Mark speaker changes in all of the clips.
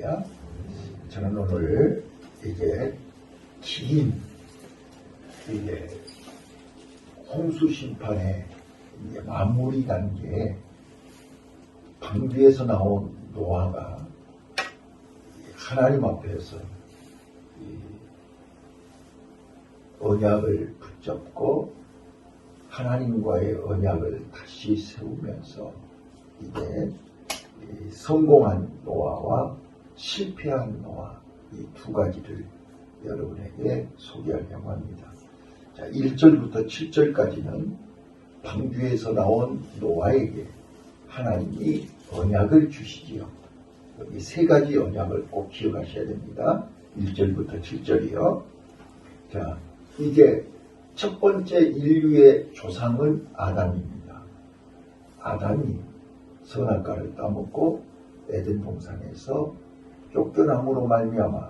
Speaker 1: 할렐루야. 저는 오늘 이제 긴 이제 홍수 심판의 이제 마무리 단계에 방주에서 나온 노아가 하나님 앞에서 언약을 붙잡고 하나님과의 언약을 다시 세우면서 이제 성공한 노아와 실패한 노아, 이 두 가지를 여러분에게 소개하려고 합니다. 자, 1절부터 7절까지는 방주에서 나온 노아에게 하나님이 언약을 주시지요. 여기 세 가지 언약을 꼭 기억하셔야 됩니다. 1절부터 7절이요. 자, 이제 첫 번째 인류의 조상은 아담입니다. 아담이 선악과를 따먹고 에덴 동산에서 쫓겨남으로 말미암아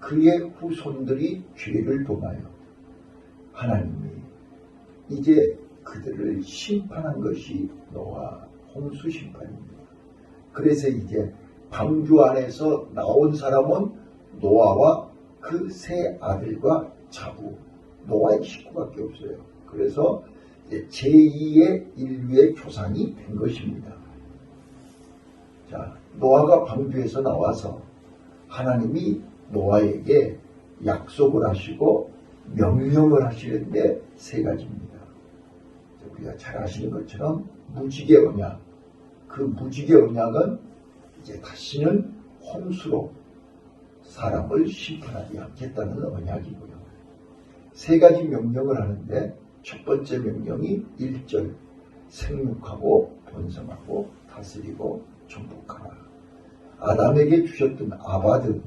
Speaker 1: 그의 후손들이 죄를 범하여 하나님이 이제 그들을 심판한 것이 노아 홍수 심판입니다. 그래서 이제 방주 안에서 나온 사람은 노아와 그 세 아들과 자부, 노아의 식구밖에 없어요. 그래서 이제 제2의 인류의 조상이 된 것입니다. 자, 노아가 방주에서 나와서 하나님이 노아에게 약속을 하시고 명령을 하시는데 세 가지입니다. 우리가 잘 아시는 것처럼 무지개 언약. 그 무지개 언약은 이제 다시는 홍수로 사람을 심판하지 않겠다는 언약이고요. 세 가지 명령을 하는데 첫 번째 명령이 1절 생육하고 번성하고 다스리고 정복하라. 아담에게 주셨던 아바드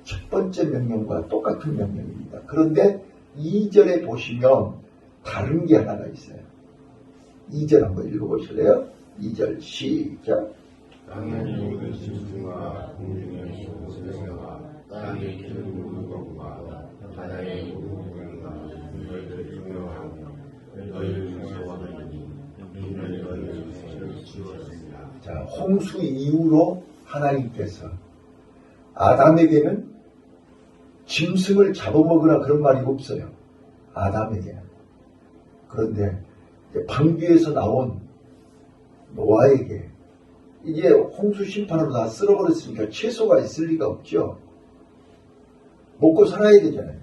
Speaker 1: 첫 번째 명령과 똑같은 명령입니다. 그런데 2절에 보시면 다른 게 하나가 있어요. 2절 한번 읽어보실래요? 2절 시작.
Speaker 2: 땅의 모든 짐승과 공중의 소생과 땅의 기는 모든 것과 바다의 모든 물과 너희를 존경하며 너희를 용서하느니 이는 너희의 죄를 지웠습니다.
Speaker 1: 자, 홍수 이후로 하나님께서 아담에게는 짐승을 잡아먹으라 그런 말이 없어요. 아담에게는. 그런데 방주에서 나온 노아에게 이제 홍수 심판으로 다 쓸어버렸으니까 채소가 있을 리가 없죠. 먹고 살아야 되잖아요.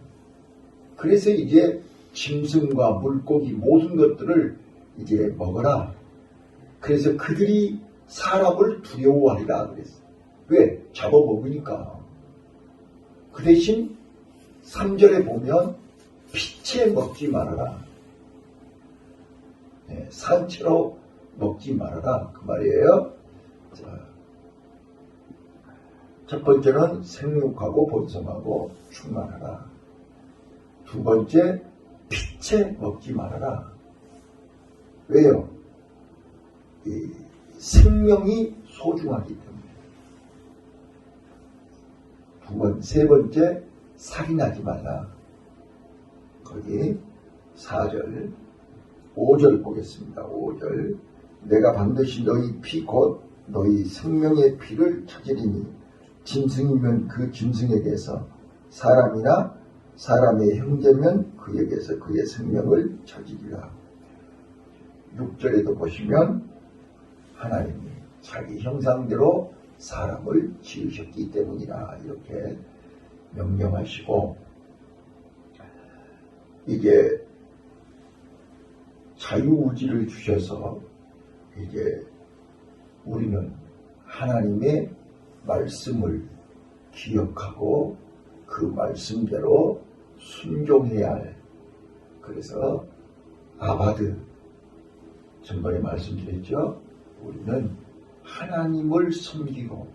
Speaker 1: 그래서 이제 짐승과 물고기 모든 것들을 이제 먹어라. 그래서 그들이 사람을 두려워하리라 그랬어요. 왜? 잡아먹으니까. 그 대신 3절에 보면 피채 먹지 말아라. 네, 산채로 먹지 말아라. 그 말이에요. 자, 첫 번째는 생육하고 번성하고 충만하라. 두 번째, 피채 먹지 말아라. 왜요? 이 생명이 소중하기 때문에. 세 번째, 살인하지 말라. 거기 4절, 5절 보겠습니다. 5절. 내가 반드시 너희 피 곧 너희 생명의 피를 찾으리니 짐승이면 그 짐승에게서 사람이나 사람의 형제면 그에게서 그의 생명을 찾으리라. 6절에도 보시면 하나님이 자기 형상대로 사람을 지으셨기 때문이라 이렇게 명령하시고 이게 자유의지를 주셔서 이제 우리는 하나님의 말씀을 기억하고 그 말씀대로 순종해야 할. 그래서 아바드 전번에 말씀드렸죠. 우리는 하나님을 섬기고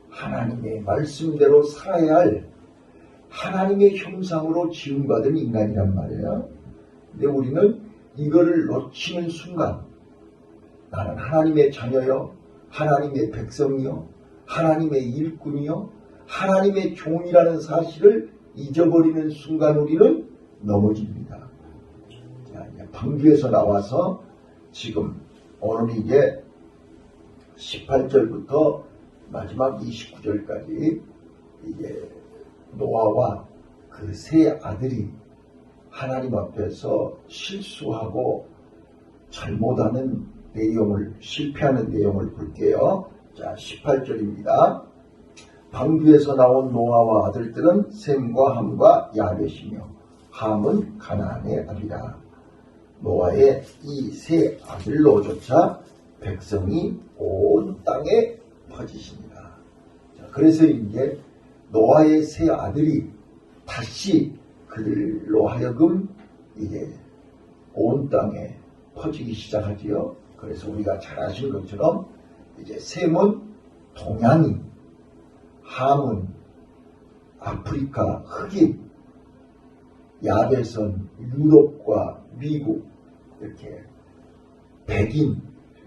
Speaker 1: 하나님의 말씀대로 살아야 할 하나님의 형상으로 지음받은 인간이란 말이에요. 근데 우리는 이거를 놓치는 순간 나는 하나님의 자녀요, 하나님의 백성이요, 하나님의 일꾼이요, 하나님의 종이라는 사실을 잊어버리는 순간 우리는 넘어집니다. 자, 이제 방주에서 나와서 지금 오늘 이제 18절부터 마지막 29절까지 이제 노아와 그 세 아들이 하나님 앞에서 실수하고 잘못하는 내용을, 실패하는 내용을 볼게요. 자, 18절입니다. 방주에서 나온 노아와 아들들은 셈과 함과 야벳이며 함은 가나안의 아비라. 노아의 이 세 아들로조차 백성이 온 땅에 퍼지시니라. 자, 그래서 이제 노아의 세 아들이 다시 그들로 하여금 이제 온 땅에 퍼지기 시작하지요. 그래서 우리가 잘 아시는 것처럼 이제 셈은 동양인, 함은 아프리카, 흑인, 야벳은 유럽과 미국, 이렇게 백인,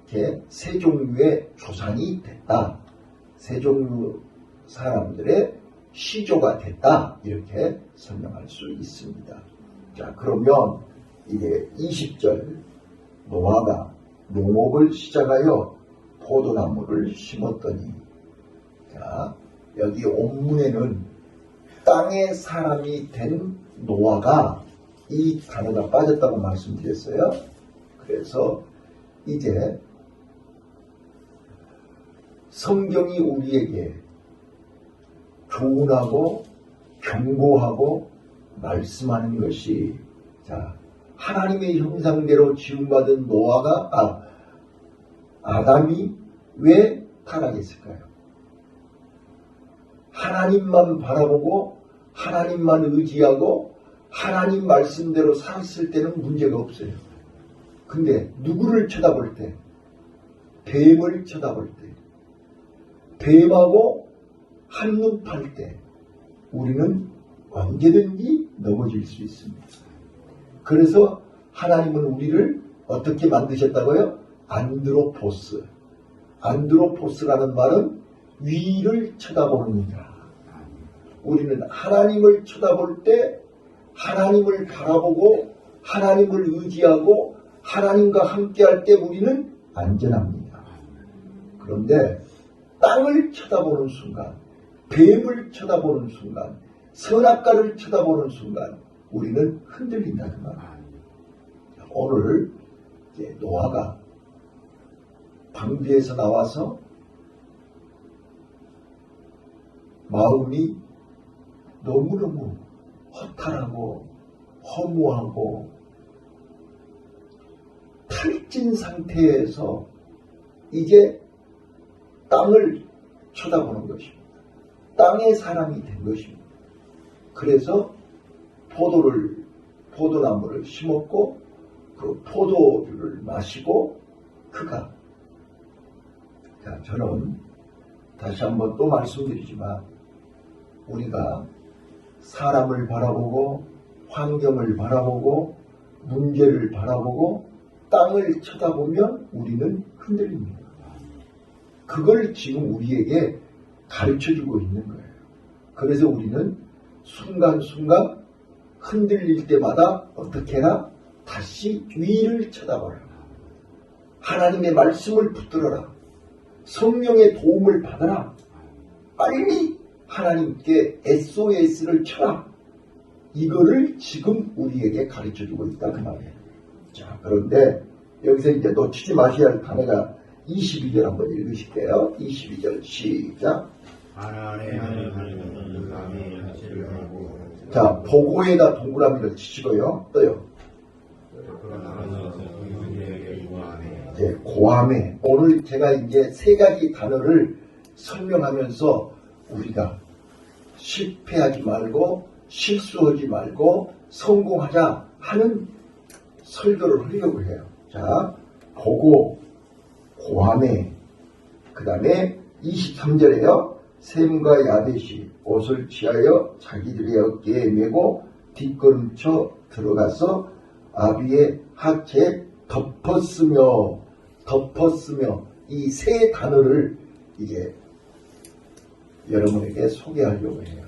Speaker 1: 이렇게 세 종류의 조상이 됐다. 세 종류 사람들의 시조가 됐다. 이렇게 설명할 수 있습니다. 자, 그러면 이제 20절 노아가 농업을 시작하여 포도나무를 심었더니, 자, 여기 원문에는 땅의 사람이 된 노아가 이 단어가 빠졌다고 말씀드렸어요. 그래서 이제 성경이 우리에게 조언하고 경고하고 말씀하는 것이, 자, 하나님의 형상대로 지음받은 노아가, 아담이 왜 타락했을까요? 하나님만 바라보고 하나님만 의지하고 하나님 말씀대로 살았을 때는 문제가 없어요. 근데 누구를 쳐다볼 때, 뱀을 쳐다볼 때, 뱀하고 한눈 팔 때 우리는 언제든지 넘어질 수 있습니다. 그래서 하나님은 우리를 어떻게 만드셨다고요? 안드로포스. 안드로포스라는 말은 위를 쳐다보는 자. 우리는 하나님을 쳐다볼 때 하나님을 바라보고 하나님을 의지하고 하나님과 함께할 때 우리는 안전합니다. 그런데 땅을 쳐다보는 순간, 뱀을 쳐다보는 순간, 선악과를 쳐다보는 순간 우리는 흔들린다 그 말이에요. 오늘 이제 노아가 방주에서 나와서 마음이 너무너무 허탈하고 허무하고 탈진 상태에서 이제 땅을 쳐다보는 것입니다. 땅의 사람이 된 것입니다. 그래서 포도나무를 심었고 그 포도주를 마시고 그가, 자, 저는 다시 한번 또 말씀드리지만 우리가 사람을 바라보고 환경을 바라보고 문제를 바라보고 땅을 쳐다보면 우리는 흔들립니다. 그걸 지금 우리에게 가르쳐주고 있는 거예요. 그래서 우리는 순간순간 흔들릴 때마다 어떻게 해라? 다시 위를 쳐다봐라. 하나님의 말씀을 붙들어라. 성령의 도움을 받아라. 빨리 하나님께 SOS를 쳐라. 이거를 지금 우리에게 가르쳐주고 있다 그 말이에요. 자, 그런데 여기서 이제 놓치지 마셔야 할 단어가 22절 한번 읽으실게요. 22절 시작. 자, 보고에다 동그라미를 치시고요. 또요. 네, 고함에. 오늘 제가 이제 세 가지 단어를 설명하면서 우리가 실패하지 말고 실수하지 말고 성공하자 하는 설교를 하려고 해요. 자, 보고, 고함에, 그 다음에 23절에요. 셈과 야벳이 옷을 취하여 자기들의 어깨에 메고 뒷걸음쳐 들어가서 아비의 하체에 덮었으며 이 세 단어를 이제 여러분에게 소개하려고 해요.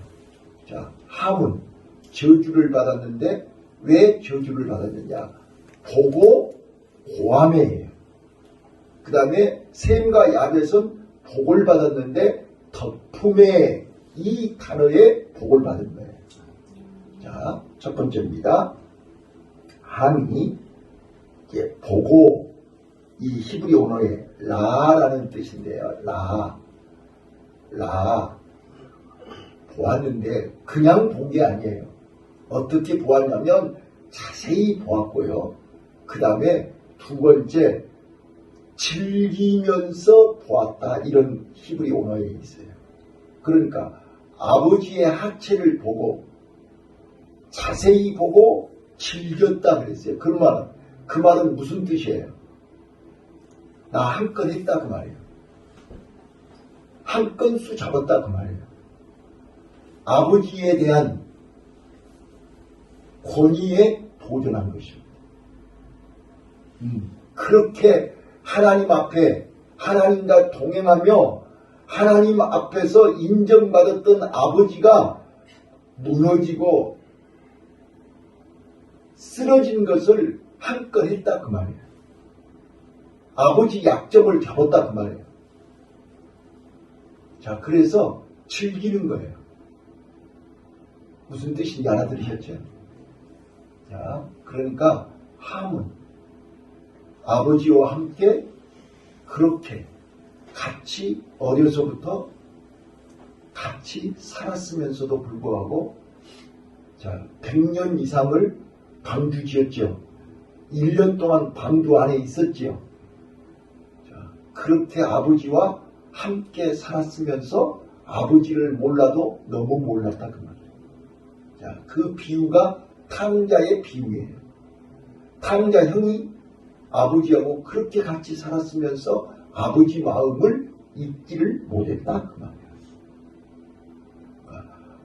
Speaker 1: 자, 함은 저주를 받았는데 왜 저주를 받았느냐? 보고 고함에예요. 그 다음에 셈과 야벳은 복을 받았는데 덕품에 이 단어에 복을 받은 거예요. 자, 첫 번째입니다. 함이 이제 보고 이 히브리 언어의 라라는 뜻인데요. 라 보았는데 그냥 본 게 아니에요. 어떻게 보았냐면 자세히 보았고요. 그 다음에 두 번째 즐기면서 보았다, 이런 히브리 언어에 있어요. 그러니까 아버지의 하체를 보고 자세히 보고 즐겼다 그랬어요. 그 말은 무슨 뜻이에요? 나 한 건 했다 그 말이에요. 한 건수 잡았다 그 말이에요. 아버지에 대한 권위에 도전한 것입니다. 그렇게 하나님 앞에 하나님과 동행하며 하나님 앞에서 인정받았던 아버지가 무너지고 쓰러진 것을 한 건 했다 그 말이에요. 아버지 약점을 잡았다 그 말이에요. 자, 그래서 즐기는 거예요. 무슨 뜻인지 알아들으셨죠? 자, 그러니까 함은 아버지와 함께 그렇게 같이 어려서부터 같이 살았으면서도 불구하고, 자, 100년 이상을 방주 지었죠. 1년 동안 방주 안에 있었지요. 자, 그렇게 아버지와 함께 살았으면서 아버지를 몰라도 너무 몰랐다 그 말이에요. 자, 그 비유가 탕자의 비유예요. 탕자 형이 아버지하고 그렇게 같이 살았으면서 아버지 마음을 잊지를 못했다 그 말이에요.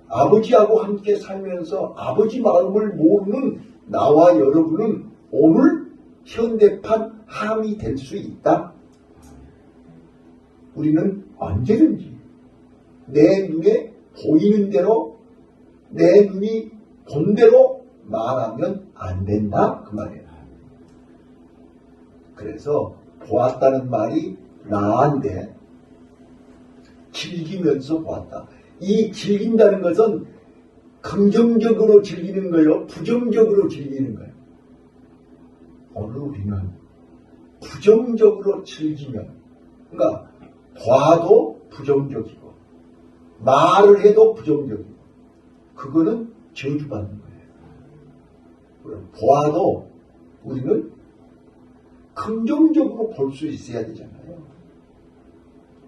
Speaker 1: 아버지하고 함께 살면서 아버지 마음을 모르는 나와 여러분은 오늘 현대판 함이 될 수 있다. 우리는 언제든지 내 눈에 보이는 대로, 내 눈이 본 대로 말하면 안 된다 그 말이에요. 그래서 보았다는 말이 라인데 즐기면서 보았다. 이 즐긴다는 것은 긍정적으로 즐기는 거예요, 부정적으로 즐기는 거예요. 오늘 우리는 부정적으로 즐기면, 그러니까 봐도 부정적이고 말을 해도 부정적이고, 그거는 저주받는 거예요. 보아도 우리는 긍정적으로 볼 수 있어야 되잖아요.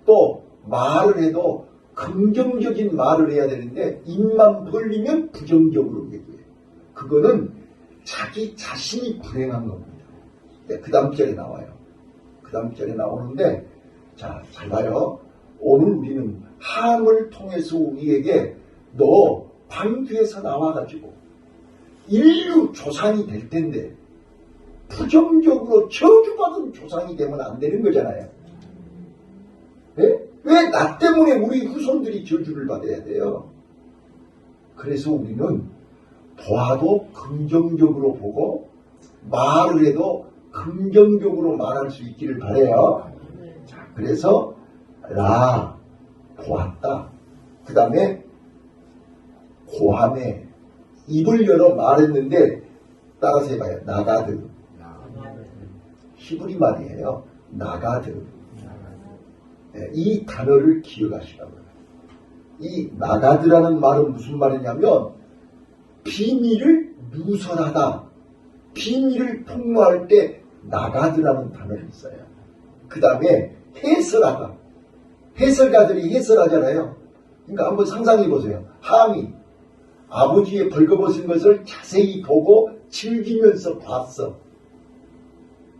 Speaker 1: 또 말을 해도 긍정적인 말을 해야 되는데 입만 벌리면 부정적으로 얘기해요. 그거는 자기 자신이 불행한 겁니다. 그 다음 절에 나와요. 그 다음 절에 나오는데, 자, 잘 봐요. 오늘 우리는 함을 통해서 우리에게 너 방주에서 나와가지고 인류 조상이 될 텐데 부정적으로 저주받은 조상이 되면 안 되는 거잖아요. 네? 왜 나 때문에 우리 후손들이 저주를 받아야 돼요? 그래서 우리는 보아도 긍정적으로 보고 말을 해도 긍정적으로 말할 수 있기를 바라요. 자, 그래서 라 보았다. 그 다음에 고함에 입을 열어 말했는데 따라서 해봐요. 나가드. 히브리 말이에요. 나가드. 네, 이 단어를 기억하시라고요. 이 나가드라는 말은 무슨 말이냐면 비밀을 누설하다, 비밀을 폭로할 때 나가드라는 단어를 써요. 그 다음에 해설하다. 해설가들이 해설하잖아요. 그러니까 한번 상상해 보세요. 함이 아버지의 벌거벗은 것을 자세히 보고 즐기면서 봤어.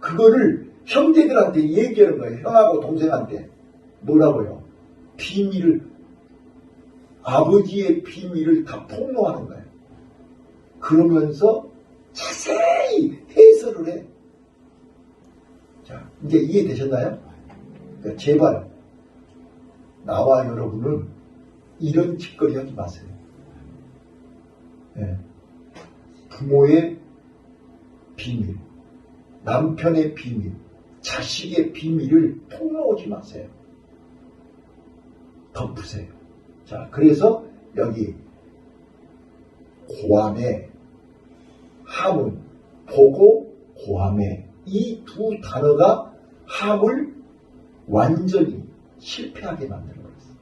Speaker 1: 그거를 형제들한테 얘기하는 거예요. 형하고 동생한테. 뭐라고요? 비밀을, 아버지의 비밀을 다 폭로하는 거예요. 그러면서 자세히 해설을 해. 자, 이제 이해되셨나요? 그러니까 제발 나와 여러분은 이런 짓거리 하지 마세요. 네. 부모의 비밀, 남편의 비밀, 자식의 비밀을 폭로하지 마세요. 덮으세요. 자, 그래서 여기 고함에 함은 보고 고함에 이 두 단어가 함을 완전히 실패하게 만들어버렸어요.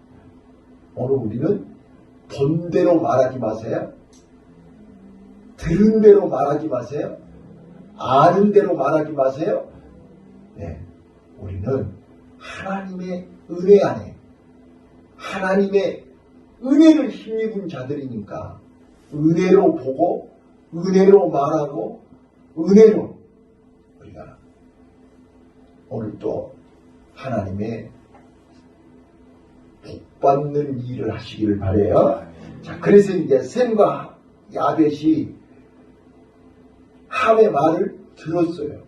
Speaker 1: 오늘 우리는 본대로 말하지 마세요. 들은 대로 말하지 마세요. 아는 대로 말하지 마세요. 네, 우리는 하나님의 은혜 안에 하나님의 은혜를 힘입은 자들이니까 은혜로 보고 은혜로 말하고 은혜로 우리가 오늘 또 하나님의 복받는 일을 하시기를 바라요. 자, 그래서 이제 셈과 야벳이 함의 말을 들었어요.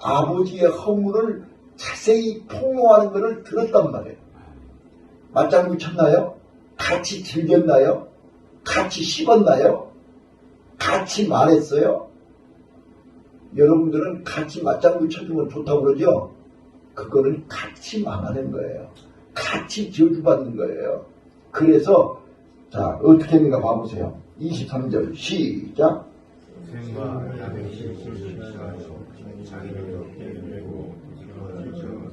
Speaker 1: 아버지의 허물을 자세히 폭로하는 것을 들었단 말이에요. 맞장구 쳤나요? 같이 즐겼나요? 같이 씹었나요? 같이 말했어요? 여러분들은 같이 맞장구 쳐주면 좋다고 그러죠? 그거는 같이 망하는 거예요. 같이 저주받는 거예요. 그래서 자, 어떻게 했는가 봐보세요. 23절 시작.
Speaker 2: 셈과 야벳이 실수하여 자기를 얻게 되고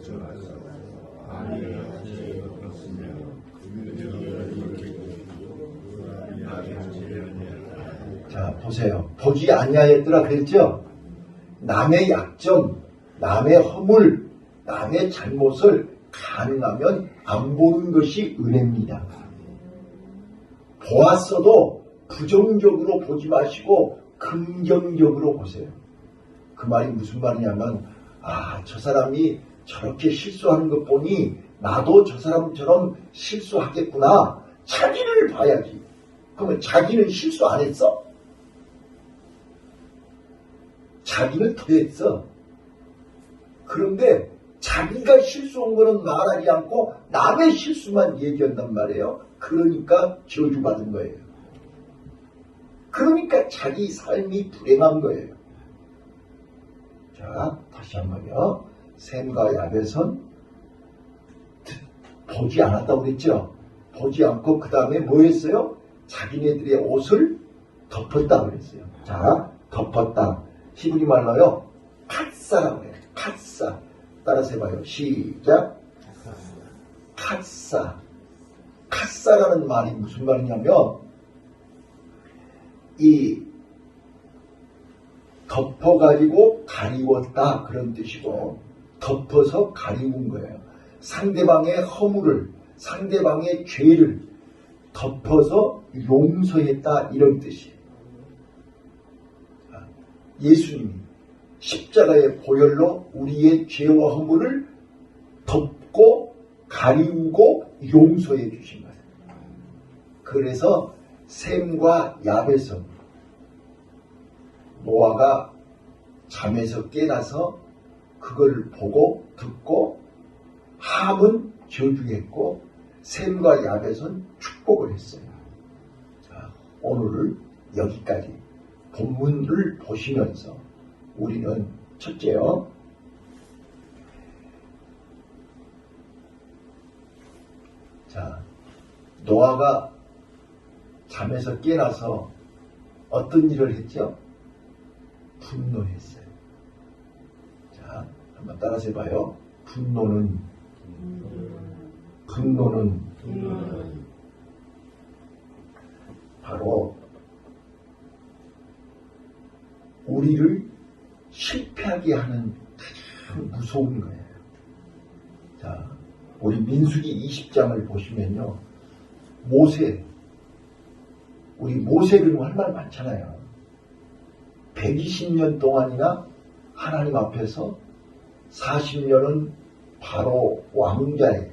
Speaker 2: 저어서 아비의 한채에 엎었으며
Speaker 1: 자, 보세요. 보지 아니하였더라 그랬죠? 남의 약점, 남의 허물, 남의 잘못을 가능하면 안 보는 것이 은혜입니다. 보았어도 부정적으로 보지 마시고 긍정적으로 보세요. 그 말이 무슨 말이냐면 저 사람이 저렇게 실수하는 것 보니 나도 저 사람처럼 실수하겠구나. 자기를 봐야지. 그러면 자기는 실수 안 했어? 자기는 더 했어. 그런데 자기가 실수한 거는 말하지 않고 남의 실수만 얘기한단 말이에요. 그러니까 저주받은 거예요. 그러니까 자기 삶이 불행한 거예요. 자, 다시 한번요. 셈과 야벳은 보지 않았다고 그랬죠. 보지 않고 그 다음에 뭐 했어요? 자기네들의 옷을 덮었다고 그랬어요. 자, 덮었다. 히브리 말로요. 캇사라고 해요. 캇사. 따라서 해봐요. 시작. 캇사. 캇사라는 말이 무슨 말이냐면 이 덮어가지고 가리웠다 그런 뜻이고 덮어서 가리운 거예요. 상대방의 허물을 상대방의 죄를 덮어서 용서했다 이런 뜻이에요. 예수님이 십자가의 보혈로 우리의 죄와 허물을 덮고 가리우고 용서해 주신 거예요. 그래서 셈과 야벳은 노아가 잠에서 깨나서 그걸 보고 듣고 함은 저주했고 셈과 야벳은 축복을 했어요. 자, 오늘 여기까지 본문을 보시면서 우리는 첫째요. 자, 노아가 잠에서 깨나서 어떤 일을 했죠? 분노했어요. 자, 한번 따라서 해봐요. 분노는 바로 우리를 실패하게 하는 가장 무서운 거예요. 자, 우리 민수기 20장을 보시면요. 우리 모세는 할 말 많잖아요. 120년 동안이나 하나님 앞에서 40년은 바로 왕자의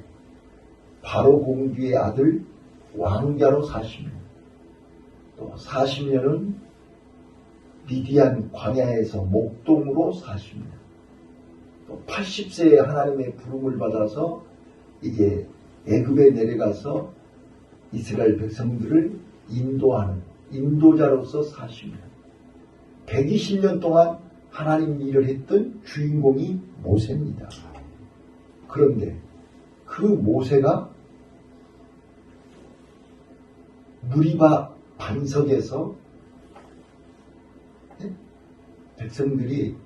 Speaker 1: 바로 공주의 아들 왕자로 40년 또 40년은 미디안 광야에서 목동으로 40년 또 80세에 하나님의 부름을 받아서 이제 애굽에 내려가서 이스라엘 백성들을 인도하는 인도자로서 40년 120년 동안 하나님 일을 했던 주인공이 모세입니다. 그런데 그 모세가 무리바 반석에서 백성들이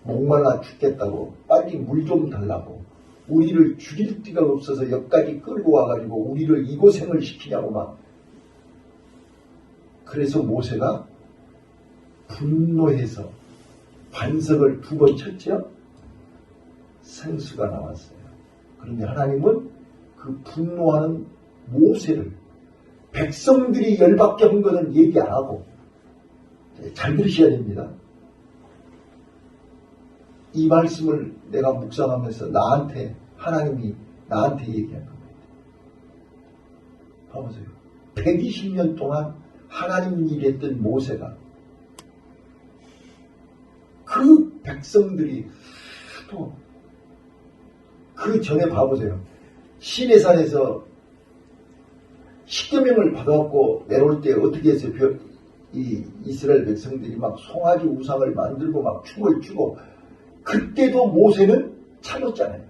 Speaker 1: 목말라 죽겠다고 빨리 물 좀 달라고 우리를 죽일 데가 없어서 여기까지 끌고 와가지고 우리를 이 고생을 시키냐고 막. 그래서 모세가 분노해서 반석을 2번 쳤죠. 생수가 나왔어요. 그런데 하나님은 그 분노하는 모세를 백성들이 열받게 한 것은 얘기 안 하고 잘 들으셔야 됩니다. 이 말씀을 내가 묵상하면서 하나님이 나한테 얘기한 겁니다. 봐보세요. 120년 동안 하나님 일했던 모세가 그 백성들이 또 그 전에 봐보세요. 시내산에서 10계명을 받아갖고 내려올 때 어떻게 했어요? 이 이스라엘 백성들이 막 송아지 우상을 만들고 막 춤을 추고 그때도 모세는 참았잖아요.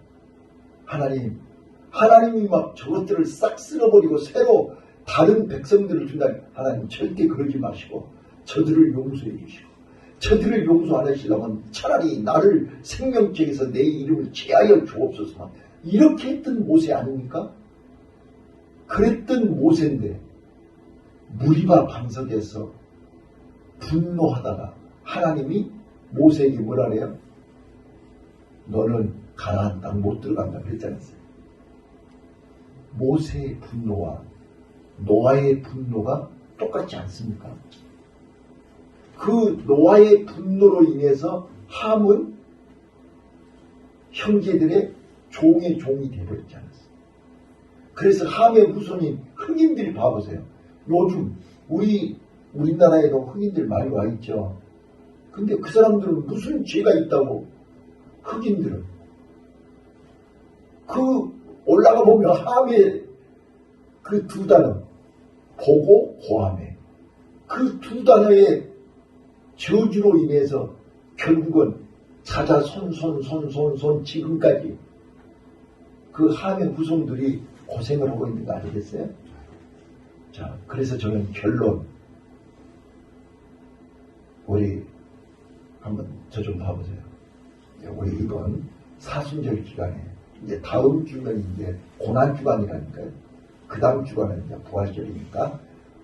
Speaker 1: 하나님이 막 저것들을 싹 쓸어버리고 새로 다른 백성들을 준다니 하나님 절대 그러지 마시고 저들을 용서해 주시고 저들을 용서 안 하시려면 차라리 나를 생명책에서 내 이름을 제하여 주옵소서. 이렇게 했던 모세 아닙니까? 그랬던 모세인데 무리바 반석에서 분노하다가 하나님이 모세에게 뭐라 그래요? 너는 가나안 땅 못 들어간다 그랬잖아요. 모세의 분노와 노아의 분노가 똑같지 않습니까? 그 노아의 분노로 인해서 함은 형제들의 종이 되어버렸지 않았어요. 그래서 함의 후손인 흑인들이 봐보세요. 요즘 우리나라에도 흑인들 많이 와 있죠. 근데 그 사람들은 무슨 죄가 있다고 흑인들은 올라가 보면 함의 그 2단어 보고 고함에 그 2단어의 저주로 인해서 결국은 자자 손 지금까지 그 함의 후손들이 고생을 하고 있는 거 아니겠어요? 자, 그래서 저는 결론 우리 한번 저 좀 봐보세요. 우리 이번 사순절 기간에 이제 다음 주면 이제 고난 주간이라니까요. 그 다음 주간은 이제 부활절이니까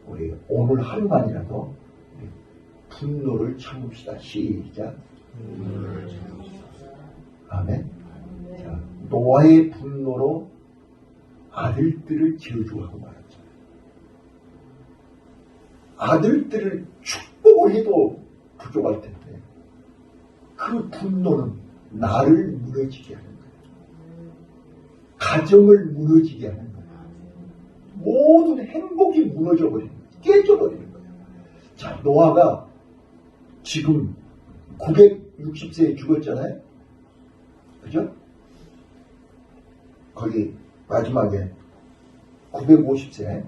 Speaker 1: 우리 오늘 하루만이라도 우리 분노를 참읍시다. 시작. 아멘. 자, 노아의 분노로 아들들을 저주하고 말았죠. 아들들을 축복을 해도 부족할 텐데 그 분노는 나를 무너지게 하는 거예요. 가정을 무너지게 하는 거예요. 모든 행복이 무너져버리는 거예요. 깨져버리는 거예요. 자, 노아가 지금 960세에 죽었잖아요. 그죠? 거기 마지막에 950세.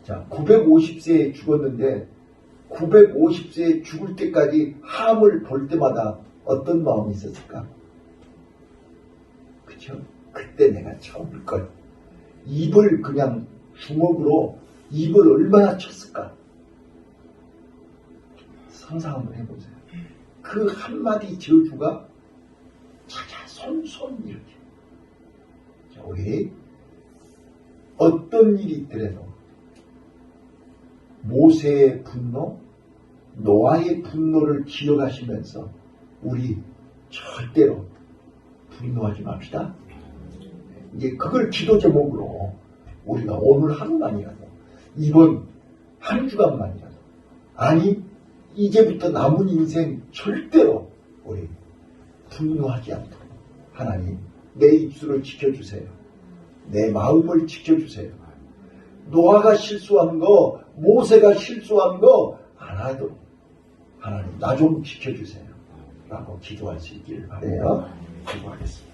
Speaker 1: 자, 950세에 죽었는데 950세에 죽을 때까지 함을 볼 때마다 어떤 마음이 있었을까? 그쵸? 그때 내가 처음일 걸. 입을 그냥 주먹으로 입을 얼마나 쳤을까? 상상 한번 해보세요. 그 한마디 저주가 자자 손 이렇게. 자, 우리 어떤 일이 있더라도 모세의 분노, 노아의 분노를 기억하시면서 우리 절대로 분노하지 맙시다. 이제 그걸 기도 제목으로 우리가 오늘 하루만이라도 이번 한 주간만이라도 아니 이제부터 남은 인생 절대로 우리 분노하지 않도록 하나님 내 입술을 지켜주세요. 내 마음을 지켜주세요. 노아가 실수한 거 모세가 실수한 거 안 하도록 하나님 나 좀 지켜주세요 라고 기도할 수 있기를 바라요. 기도하겠습니다.